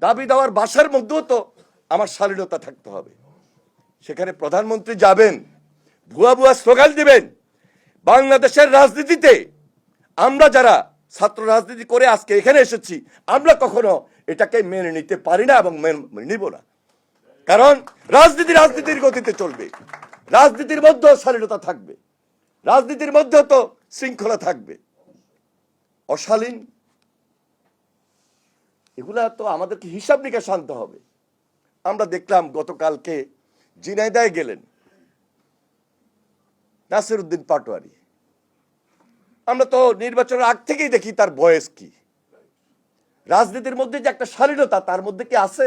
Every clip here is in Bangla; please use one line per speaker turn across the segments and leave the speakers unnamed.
দাবি দেওয়ার ভাষার মধ্যেও তো আমার শালীনতা থাকতে হবে। সেখানে প্রধানমন্ত্রী যাবেন, ভুয়া ভুয়া স্লোগান দিবেন। বাংলাদেশের রাজনীতিতে আমরা যারা ছাত্র রাজনীতি করে আজকে এখানে এসেছি, আমরা কখনো এটাকে মেনে নিতে পারি না এবং মেনে নিব না। কারণ রাজনীতির গতিতে চলবে, রাজনীতির মধ্যেও শালীনতা থাকবে, রাজনীতির মধ্যেও তো শৃঙ্খলা থাকবে। অশালীন এগুলা তো আমাদেরকে হিসাব নিকাশ আনতে হবে। আমরা দেখলাম গতকালকে ঝিনাইদহে গেলেন নাসির উদ্দিন পাটোয়ারি। আমরা তো নির্বাচনের আগ থেকেই দেখি তার বয়স কি। রাজনীতির মধ্যে যে একটা শালীনতা তার মধ্যে কি আছে?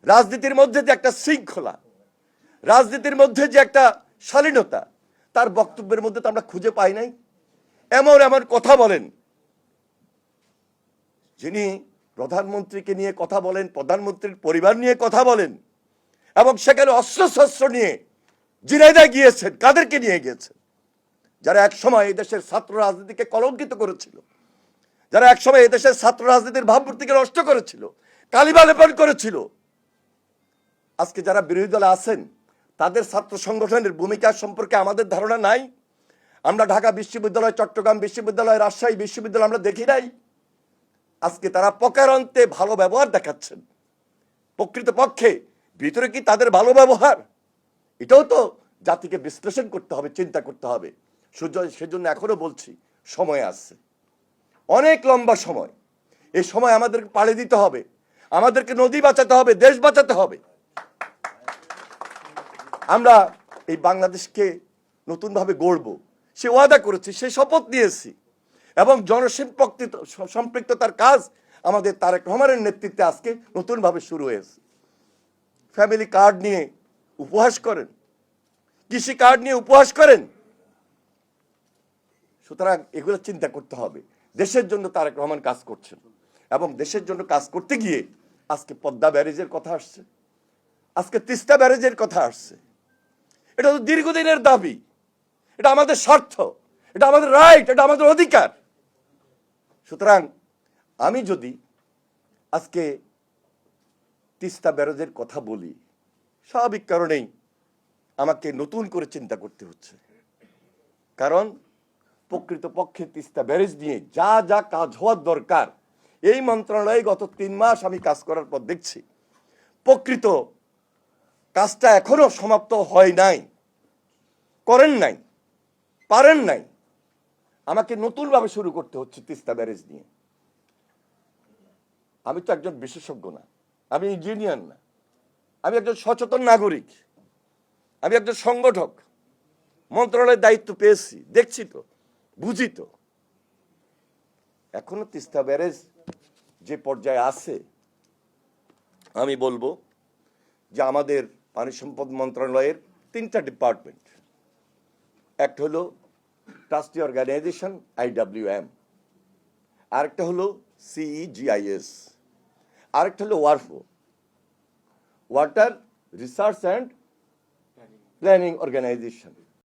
রাজনীতির মধ্যে যে একটা শৃঙ্খলা, রাজনীতির মধ্যে যে একটা শালীনতা, তার বক্তব্যের মধ্যে তো আমরা খুঁজে পাই নাই। এমন এমন কথা বলেন, যিনি প্রধানমন্ত্রীকে নিয়ে কথা বলেন, প্রধানমন্ত্রীর পরিবার নিয়ে কথা বলেন, এবং সেখানে অস্ত্রশস্ত্র নিয়ে ঝিনাইদহে গিয়েছেন। কাদেরকে নিয়ে গিয়েছেন? যারা একসময় এই দেশের ছাত্র রাজনীতিকে কলঙ্কিত করেছিল, যারা একসময় এই দেশের ছাত্র রাজনীতির ভাবমূর্তিকে নষ্ট করেছিল, কালিমা লেপন করেছিল। আজকে যারা বিরোধী দলে আছেন, তাদের ছাত্র সংগঠনের ভূমিকা সম্পর্কে আমাদের ধারণা নাই। আমরা ঢাকা বিশ্ববিদ্যালয়, চট্টগ্রাম বিশ্ববিদ্যালয়, রাজশাহী বিশ্ববিদ্যালয় আমরা দেখি নাই। আজকে তারা প্রকারান্তে ভালো ব্যবহার দেখাচ্ছেন। প্রকৃতপক্ষে ভিতরে কি তাদের ভালো ব্যবহার? এটাও তো জাতিকে বিশ্লেষণ করতে হবে, চিন্তা করতে হবে। সেজন্য এখনো বলছি, সময় আছে, অনেক লম্বা সময়। এই সময় আমাদেরকে পাড়ি দিতে হবে, আমাদেরকে নদী বাঁচাতে হবে, দেশ বাঁচাতে হবে। আমরা এই বাংলাদেশকে নতুনভাবে গড়ব, সে ওয়াদা করেছি, সে শপথ নিয়েছি, এবং সম্পৃক্ততার কাজ আমাদের তারেক রহমানের নেতৃত্বে আজকে নতুনভাবে শুরু হয়েছে। ফ্যামিলি কার্ড নিয়ে উপহাস করেন, কৃষি কার্ড নিয়ে উপহাস করেন। সুতরাং এগুলো চিন্তা করতে হবে। দেশের জন্য তারেক রহমান কাজ করছেন, এবং দেশের জন্য কাজ করতে গিয়ে আজকে পদ্মা ব্যারেজের কথা আসছে, আজকে তিস্তা ব্যারেজের কথা আসছে। এটা তো দীর্ঘদিনের দাবি, এটা আমাদের স্বার্থ, এটা আমাদের রাইট, এটা আমাদের অধিকার। সুতরাং আমি যদি আজকে তিস্তা ব্যারেজের কথা বলি, স্বাভাবিক কারণেই আমাকে নতুন করে চিন্তা করতে হচ্ছে। কারণ প্রকৃতপক্ষে তিস্তা ব্যারেজ নিয়ে যা যা কাজ হওয়ার দরকার, এই মন্ত্রণালয়ে গত 3 মাস আমি কাজ করার পর দেখছি প্রকৃত কাজটা এখনো সমাপ্ত হয় নাই, করেন নাই, পারেন নাই। আমাকে নতুনভাবে শুরু করতে হচ্ছে তিস্তা ব্যারেজ নিয়ে। আমি তো একজন বিশেষজ্ঞ না, আমি ইঞ্জিনিয়ার না, আমি একজন সচেতন নাগরিক, আমি একজন সংগঠক। মন্ত্রণালয়ের দায়িত্ব পেয়েছি, দেখছি তো, বুঝি তো। এখনো তিস্তা ব্যারেজ যে পর্যায়ে আছে, আমি বলবো যে আমাদের পানি সম্পদ মন্ত্রণালয়ের 3টা ডিপার্টমেন্ট, একটা হলো ট্রাস্টি অর্গানাইজেশন IWM, আরেকটা হলো CEGIS, আরেকটা হলো WARPO, water research and planning organisation.